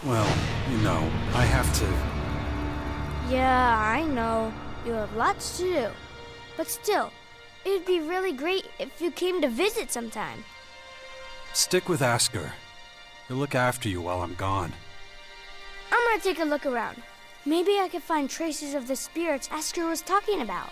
Well, I have to... Yeah, I know. You have lots to do. But still, it would be really great if you came to visit sometime. Stick with Asker. He'll look after you while I'm gone. I'm gonna take a look around. Maybe I could find traces of the spirits Asker was talking about.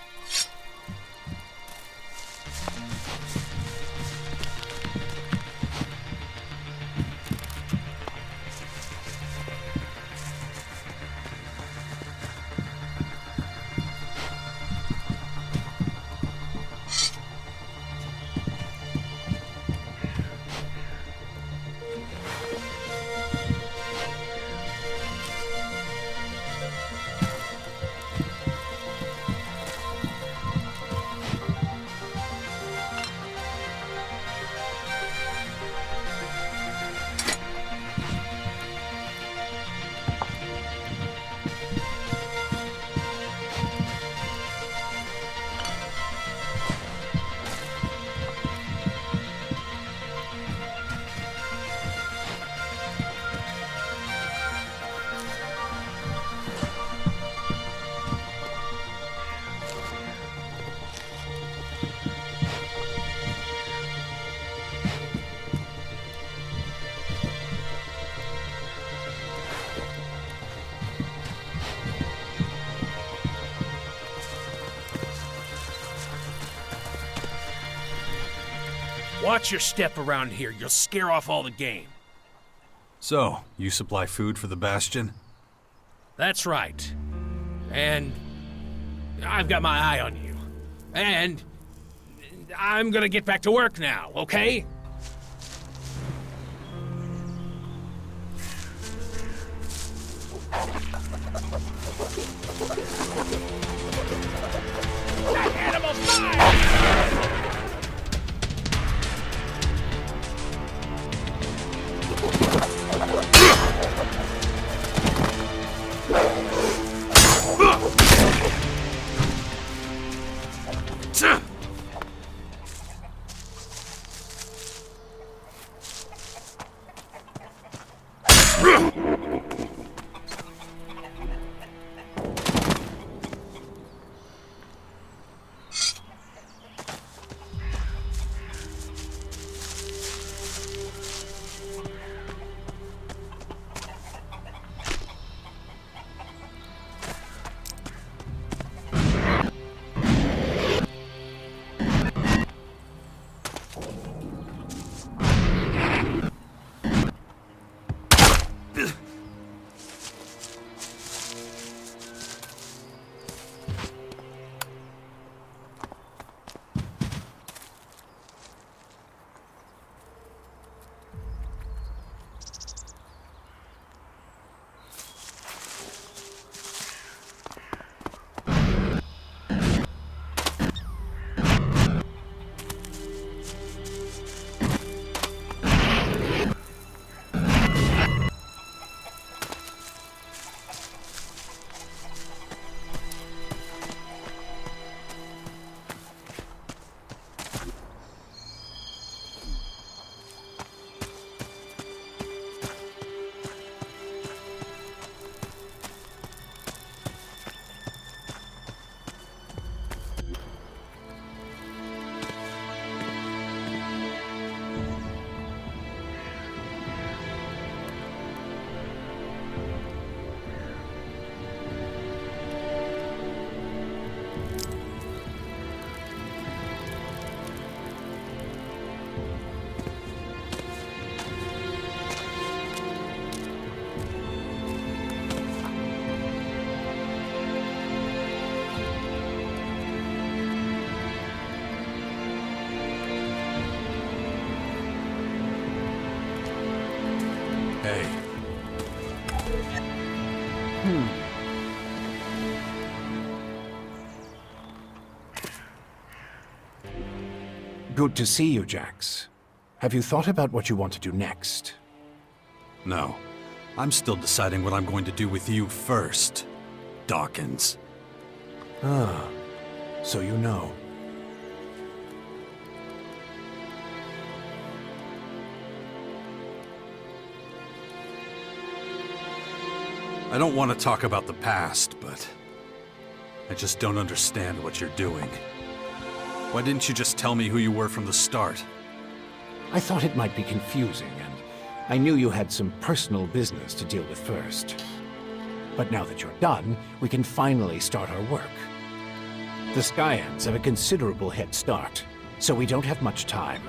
Watch your step around here. You'll scare off all the game. So, you supply food for the Bastion? That's right. And I've got my eye on you. And I'm gonna get back to work now, okay? That animal's mine! Hey. Good to see you, Jax. Have you thought about what you want to do next? No. I'm still deciding what I'm going to do with you first, Dawkins. Ah, so you know. I don't want to talk about the past, but I just don't understand what you're doing. Why didn't you just tell me who you were from the start? I thought it might be confusing, and I knew you had some personal business to deal with first. But now that you're done, we can finally start our work. The Skyans have a considerable head start, so we don't have much time.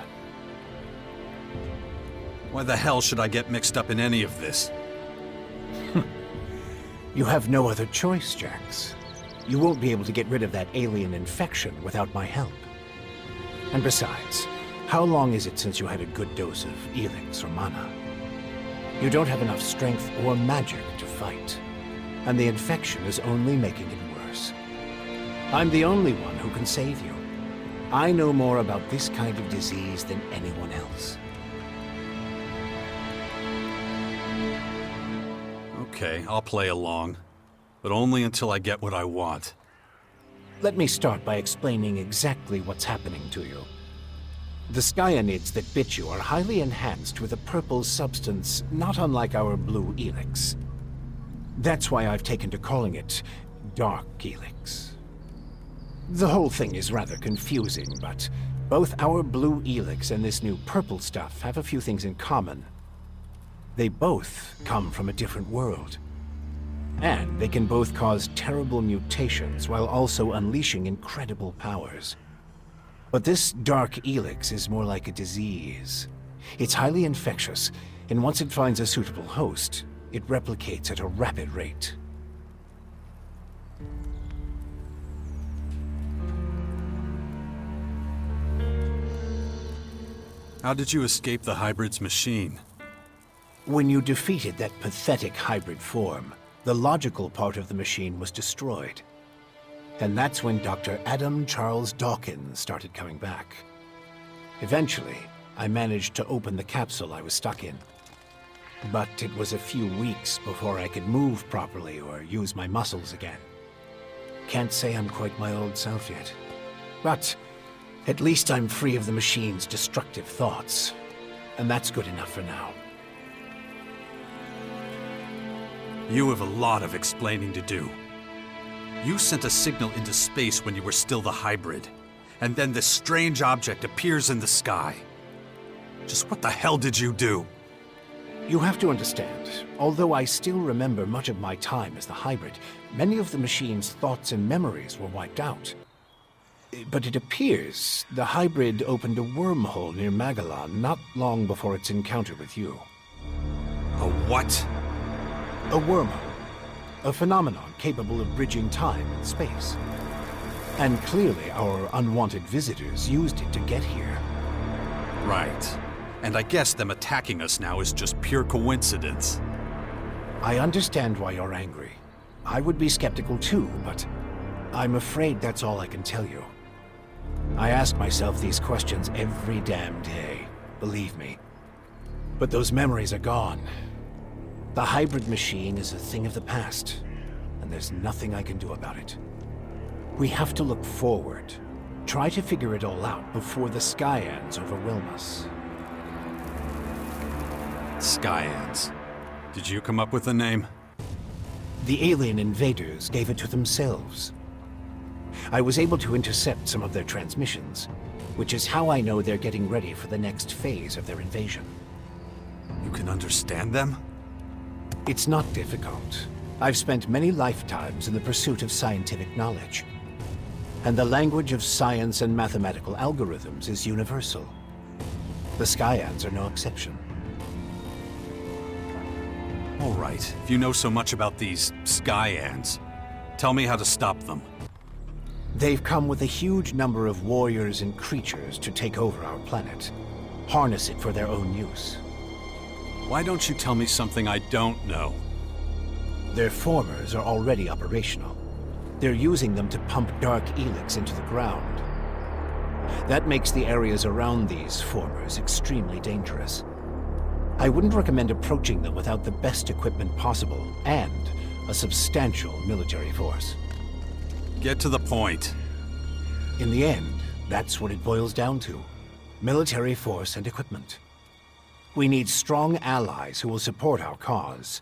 Why the hell should I get mixed up in any of this? You have no other choice, Jax. You won't be able to get rid of that alien infection without my help. And besides, how long is it since you had a good dose of Elex or mana? You don't have enough strength or magic to fight, and the infection is only making it worse. I'm the only one who can save you. I know more about this kind of disease than anyone else. Okay, I'll play along, but only until I get what I want. Let me start by explaining exactly what's happening to you. The Skyanids that bit you are highly enhanced with a purple substance not unlike our blue Elex. That's why I've taken to calling it Dark Elex. The whole thing is rather confusing, but both our blue Elex and this new purple stuff have a few things in common. They both come from a different world. And they can both cause terrible mutations while also unleashing incredible powers. But this Dark Elex is more like a disease. It's highly infectious, and once it finds a suitable host, it replicates at a rapid rate. How did you escape the hybrid's machine? When you defeated that pathetic hybrid form, the logical part of the machine was destroyed. And that's when Dr. Adam Charles Dawkins started coming back. Eventually, I managed to open the capsule I was stuck in. But it was a few weeks before I could move properly or use my muscles again. Can't say I'm quite my old self yet. But at least I'm free of the machine's destructive thoughts. And that's good enough for now. You have a lot of explaining to do. You sent a signal into space when you were still the hybrid, and then this strange object appears in the sky. Just what the hell did you do? You have to understand, although I still remember much of my time as the hybrid, many of the machine's thoughts and memories were wiped out. But it appears the hybrid opened a wormhole near Magellan not long before its encounter with you. A what? A wormhole. A phenomenon capable of bridging time and space. And clearly our unwanted visitors used it to get here. Right. And I guess them attacking us now is just pure coincidence. I understand why you're angry. I would be skeptical too, but I'm afraid that's all I can tell you. I ask myself these questions every damn day, believe me. But those memories are gone. The hybrid machine is a thing of the past, and there's nothing I can do about it. We have to look forward, try to figure it all out before the Skyans overwhelm us. Skyans. Did you come up with the name? The alien invaders gave it to themselves. I was able to intercept some of their transmissions, which is how I know they're getting ready for the next phase of their invasion. You can understand them? It's not difficult. I've spent many lifetimes in the pursuit of scientific knowledge. And the language of science and mathematical algorithms is universal. The Skyans are no exception. All right, if you know so much about these Skyans, tell me how to stop them. They've come with a huge number of warriors and creatures to take over our planet, harness it for their own use. Why don't you tell me something I don't know? Their formers are already operational. They're using them to pump Dark Elex into the ground. That makes the areas around these formers extremely dangerous. I wouldn't recommend approaching them without the best equipment possible and a substantial military force. Get to the point. In the end, that's what it boils down to. Military force and equipment. We need strong allies who will support our cause.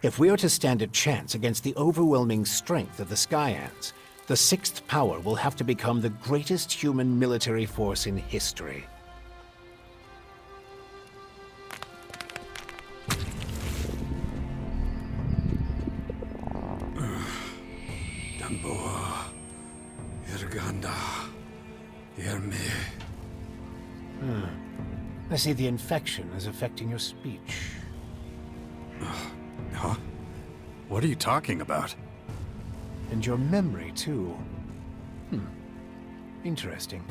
If we are to stand a chance against the overwhelming strength of the Skyans, the Sixth Power will have to become the greatest human military force in history. Damboa, Irganda, Yerme. I see the infection is affecting your speech. Huh? What are you talking about? And your memory, too. Interesting.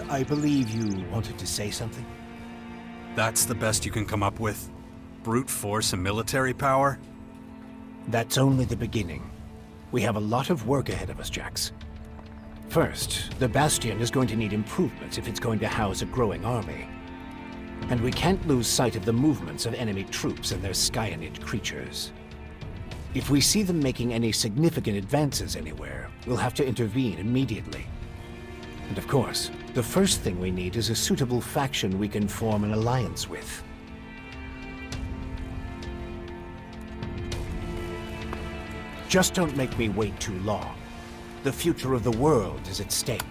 I believe you wanted to say something? That's the best you can come up with? Brute force and military power? That's only the beginning. We have a lot of work ahead of us, Jax. First, the Bastion is going to need improvements if it's going to house a growing army. And we can't lose sight of the movements of enemy troops and their Skyanid creatures. If we see them making any significant advances anywhere, we'll have to intervene immediately. And of course, the first thing we need is a suitable faction we can form an alliance with. Just don't make me wait too long. The future of the world is at stake.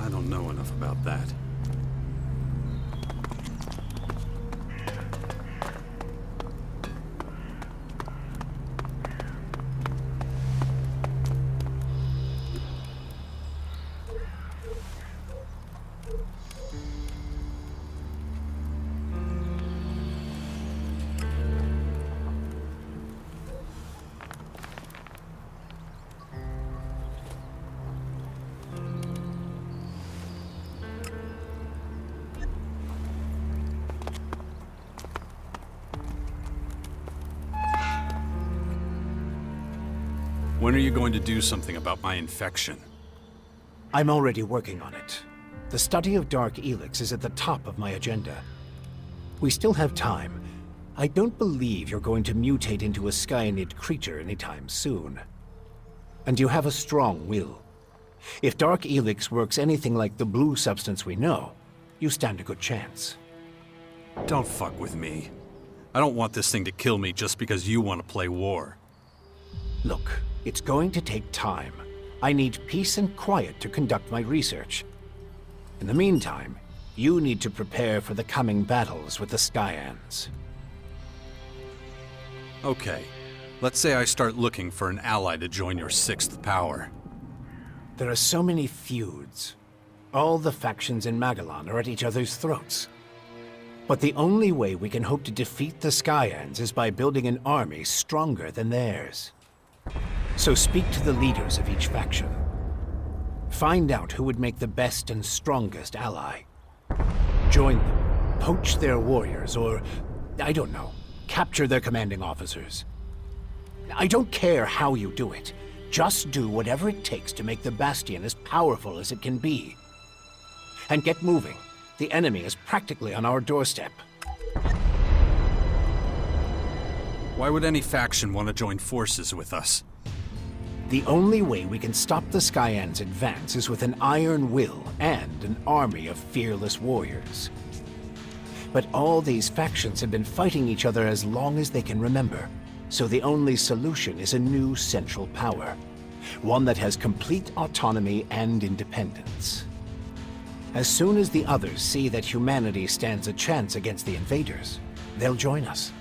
I don't know enough about that. When are you going to do something about my infection? I'm already working on it. The study of Dark Elex is at the top of my agenda. We still have time. I don't believe you're going to mutate into a Skyanid creature anytime soon. And you have a strong will. If Dark Elex works anything like the blue substance we know, you stand a good chance. Don't fuck with me. I don't want this thing to kill me just because you want to play war. Look, it's going to take time. I need peace and quiet to conduct my research. In the meantime, you need to prepare for the coming battles with the Skyans. Okay, let's say I start looking for an ally to join your Sixth Power. There are so many feuds. All the factions in Magellan are at each other's throats. But the only way we can hope to defeat the Skyans is by building an army stronger than theirs. So speak to the leaders of each faction. Find out who would make the best and strongest ally. Join them, poach their warriors, or, I don't know, capture their commanding officers. I don't care how you do it. Just do whatever it takes to make the Bastion as powerful as it can be. And get moving. The enemy is practically on our doorstep. Why would any faction want to join forces with us? The only way we can stop the Skyans' advance is with an iron will and an army of fearless warriors. But all these factions have been fighting each other as long as they can remember, so the only solution is a new central power, one that has complete autonomy and independence. As soon as the others see that humanity stands a chance against the invaders, they'll join us.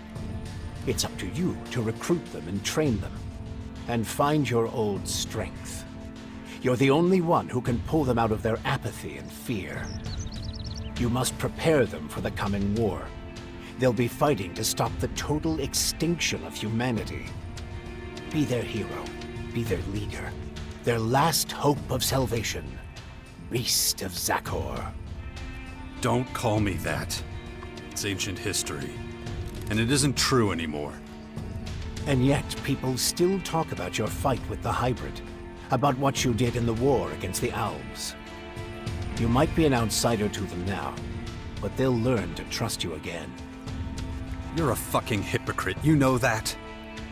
It's up to you to recruit them and train them, and find your old strength. You're the only one who can pull them out of their apathy and fear. You must prepare them for the coming war. They'll be fighting to stop the total extinction of humanity. Be their hero, be their leader, their last hope of salvation. Beast of Zakor. Don't call me that. It's ancient history, and it isn't true anymore. And yet, people still talk about your fight with the hybrid, about what you did in the war against the Alves. You might be an outsider to them now, but they'll learn to trust you again. You're a fucking hypocrite, you know that?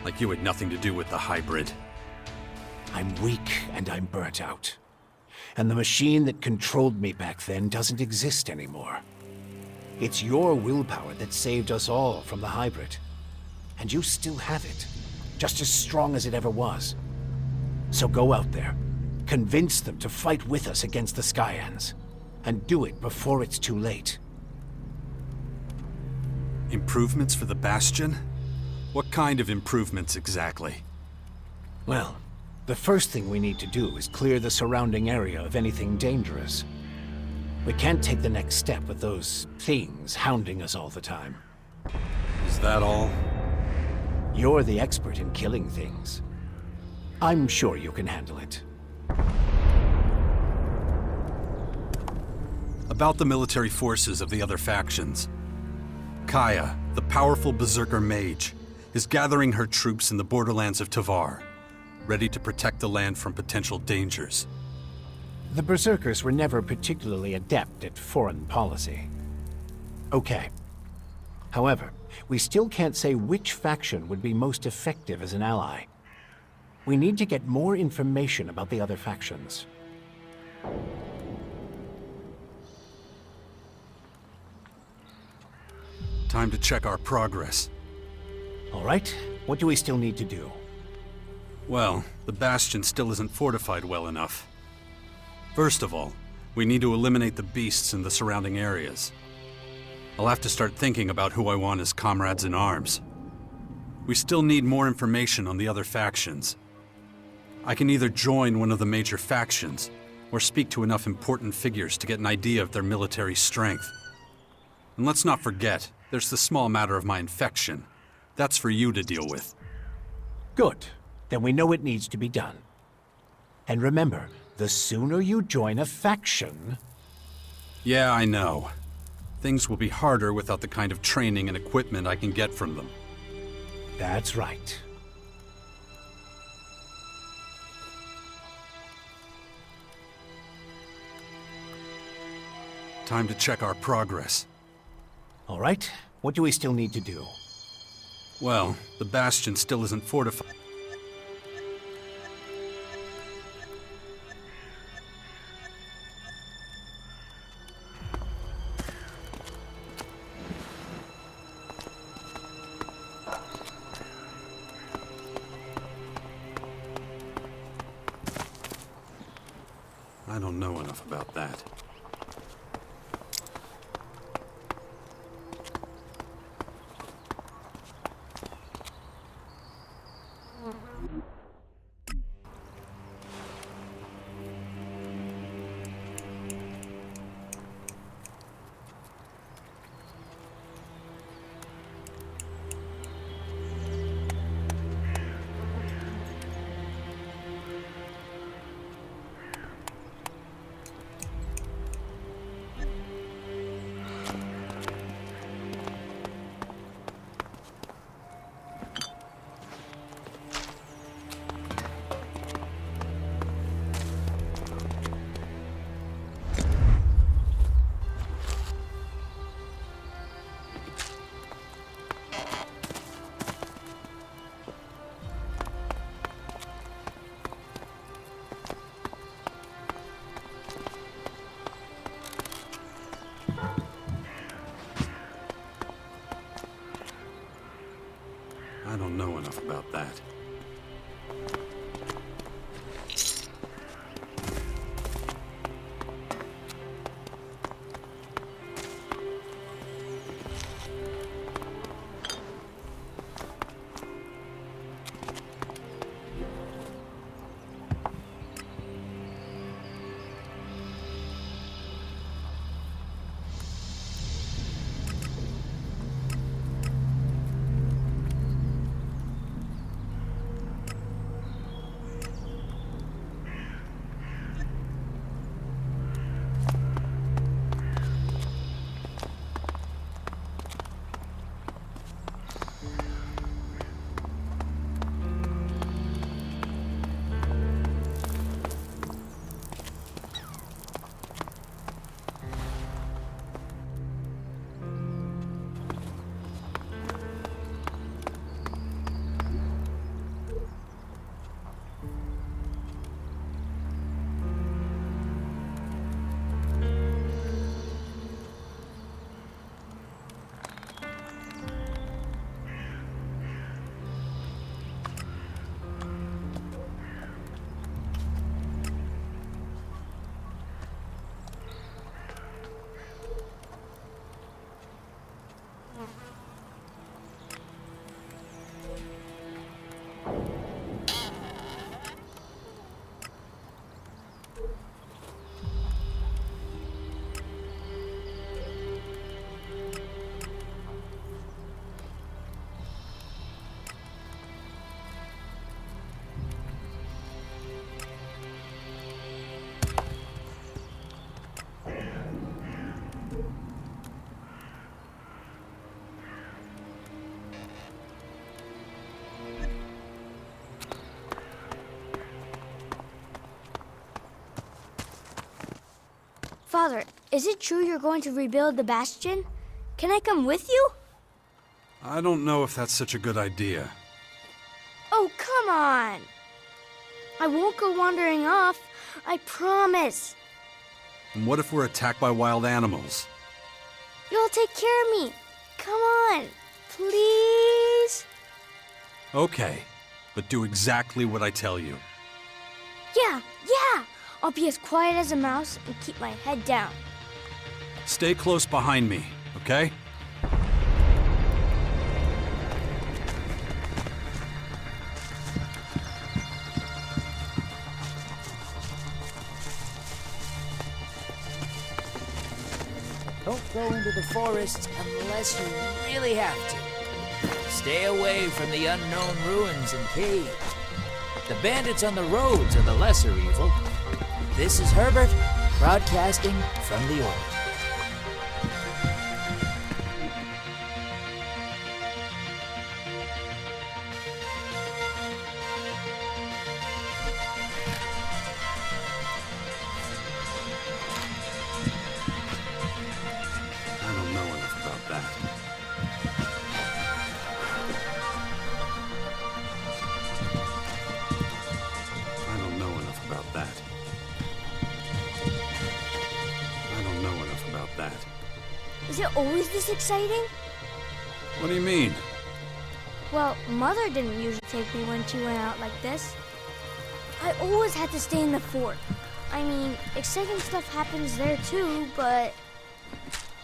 Like you had nothing to do with the hybrid. I'm weak and I'm burnt out. And the machine that controlled me back then doesn't exist anymore. It's your willpower that saved us all from the hybrid. And you still have it, just as strong as it ever was. So go out there, convince them to fight with us against the Skyans, and do it before it's too late. Improvements for the Bastion? What kind of improvements exactly? Well, the first thing we need to do is clear the surrounding area of anything dangerous. We can't take the next step with those things hounding us all the time. Is that all? You're the expert in killing things. I'm sure you can handle it. About the military forces of the other factions. Kaya, the powerful berserker mage, is gathering her troops in the borderlands of Tavar, ready to protect the land from potential dangers. The Berserkers were never particularly adept at foreign policy. Okay. However, we still can't say which faction would be most effective as an ally. We need to get more information about the other factions. Time to check our progress. All right, what do we still need to do? Well, the Bastion still isn't fortified well enough. First of all, we need to eliminate the beasts in the surrounding areas. I'll have to start thinking about who I want as comrades in arms. We still need more information on the other factions. I can either join one of the major factions, or speak to enough important figures to get an idea of their military strength. And let's not forget, there's the small matter of my infection. That's for you to deal with. Good. Then we know it needs to be done. And remember, the sooner you join a faction... Yeah, I know. Things will be harder without the kind of training and equipment I can get from them. That's right. Time to check our progress. All right, what do we still need to do? Well, the Bastion still isn't fortified. I don't know enough about that. I don't know enough about that. Father, is it true you're going to rebuild the bastion? Can I come with you? I don't know if that's such a good idea. Oh, come on! I won't go wandering off. I promise. And what if we're attacked by wild animals? You'll take care of me. Come on, please? Okay, but do exactly what I tell you. Yeah. I'll be as quiet as a mouse and keep my head down. Stay close behind me, okay? Don't go into the forest unless you really have to. Stay away from the unknown ruins and caves. The bandits on the roads are the lesser evil. This is Herbert, broadcasting from the orbit. I don't know enough about that. I don't know enough about that. I don't know enough about that. Is it always this exciting? What do you mean? Well, Mother didn't usually take me when she went out like this. I always had to stay in the fort. I mean, exciting stuff happens there too, but...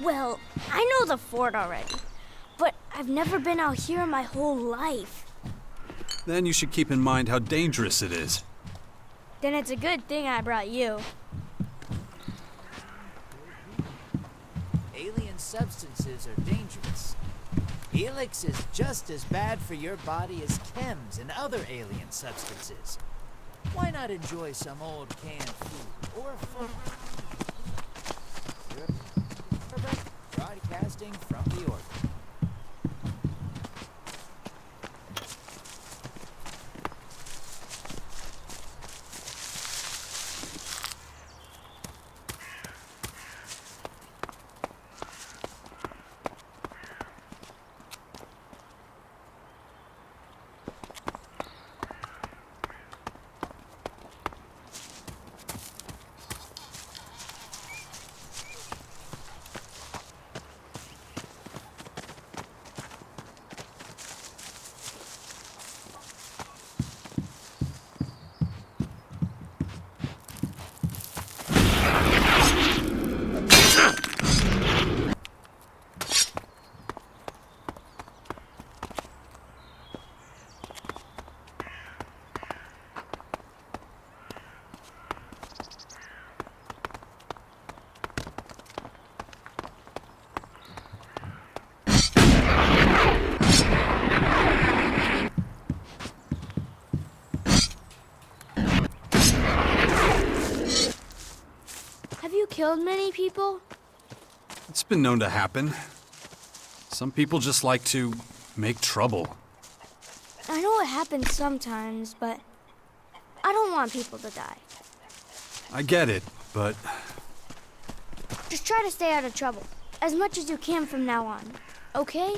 Well, I know the fort already, but I've never been out here in my whole life. Then you should keep in mind how dangerous it is. Then it's a good thing I brought you. Alien substances are dangerous. Elex is just as bad for your body as chems and other alien substances. Why not enjoy some old canned food or fun? Broadcasting from the orbit. Have you killed many people? It's been known to happen. Some people just like to make trouble. I know it happens sometimes, but I don't want people to die. I get it, but Just try to stay out of trouble, as much as you can from now on, okay?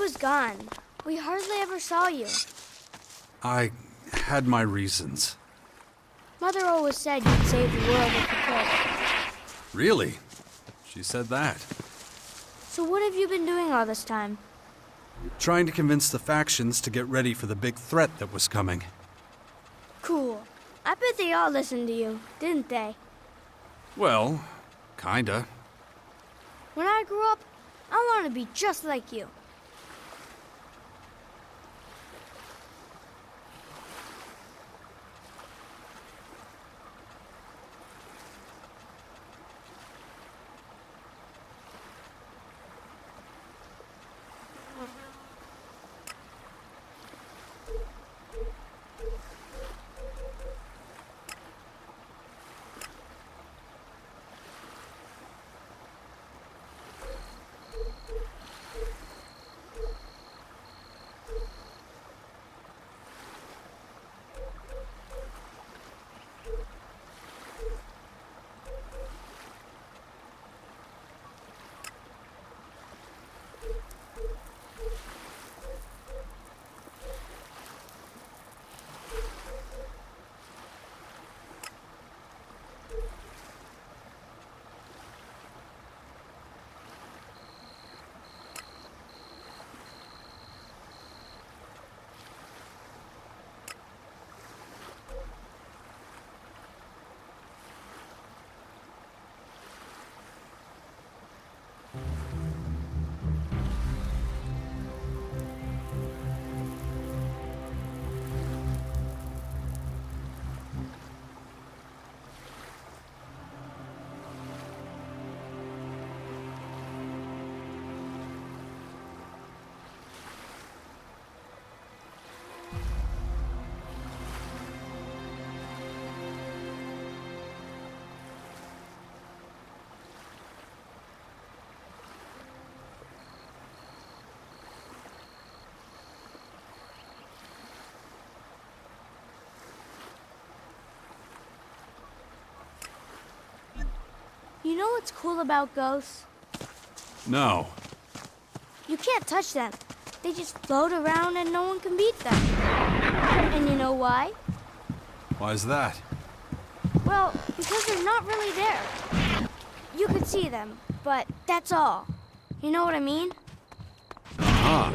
was gone. We hardly ever saw you. I had my reasons. Mother always said you'd save the world if you could. Really? She said that. So what have you been doing all this time? Trying to convince the factions to get ready for the big threat that was coming. Cool. I bet they all listened to you, didn't they? Well, kinda. When I grow up, I want to be just like you. You know what's cool about ghosts? No. You can't touch them. They just float around and no one can beat them. And you know why? Why's that? Well, because they're not really there. You could see them, but that's all. You know what I mean? Uh-huh.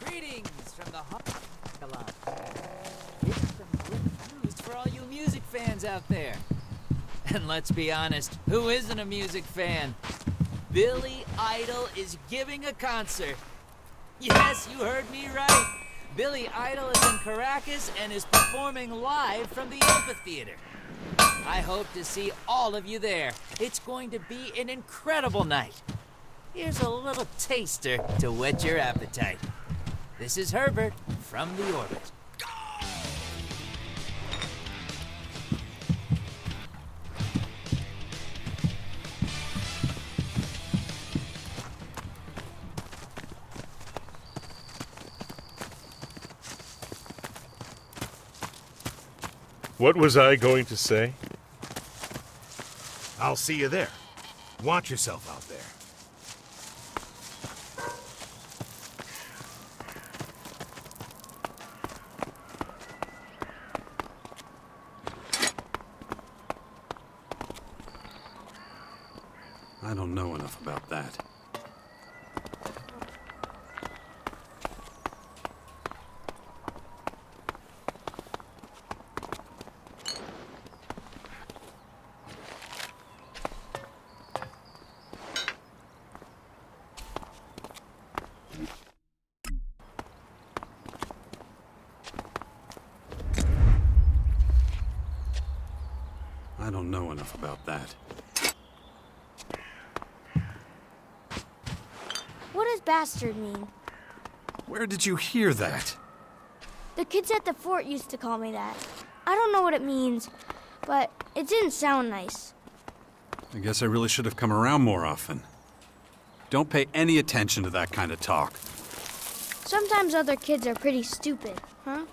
Greetings from the hot salon. Here's some good news for all you music fans out there. And let's be honest, who isn't a music fan? Billy Idol is giving a concert. Yes, you heard me right. Billy Idol is in Caracas and is performing live from the amphitheater. I hope to see all of you there. It's going to be an incredible night. Here's a little taster to whet your appetite. This is Herbert from the Orbit. What was I going to say? I'll see you there. Watch yourself out there. I don't know enough about that. don't know enough about that. What does bastard mean? Where did you hear that? The kids at the fort used to call me that. I don't know what it means, but it didn't sound nice. I guess I really should have come around more often. Don't pay any attention to that kind of talk. Sometimes other kids are pretty stupid, huh?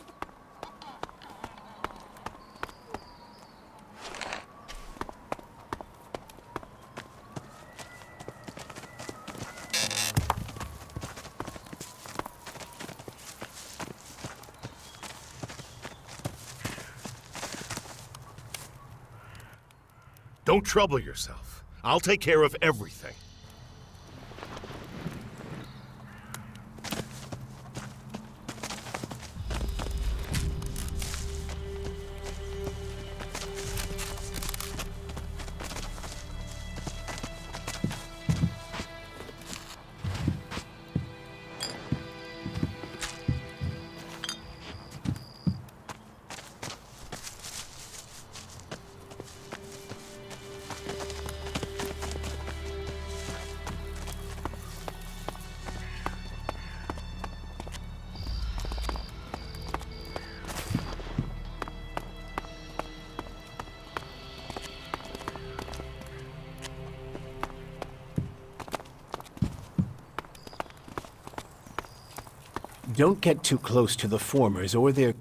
Don't trouble yourself. I'll take care of everything. Don't get too close to the formers or their...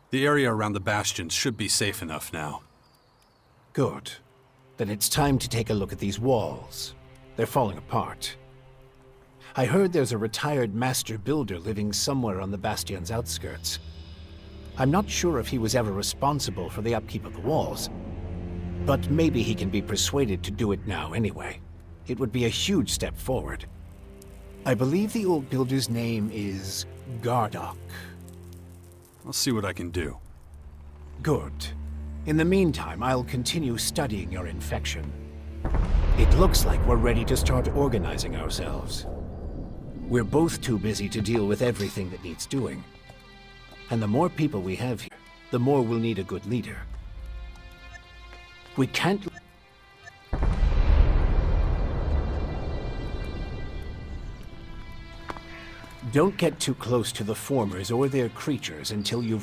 The area around the bastions should be safe enough now. Good. Then it's time to take a look at these walls. They're falling apart. I heard there's a retired master builder living somewhere on the bastion's outskirts. I'm not sure if he was ever responsible for the upkeep of the walls, but maybe he can be persuaded to do it now anyway. It would be a huge step forward. I believe the old builder's name is Gardock. I'll see what I can do. Good. In the meantime, I'll continue studying your infection. It looks like we're ready to start organizing ourselves. We're both too busy to deal with everything that needs doing. And the more people we have here, the more we'll need a good leader. We can't... Don't get too close to the formers or their creatures until you've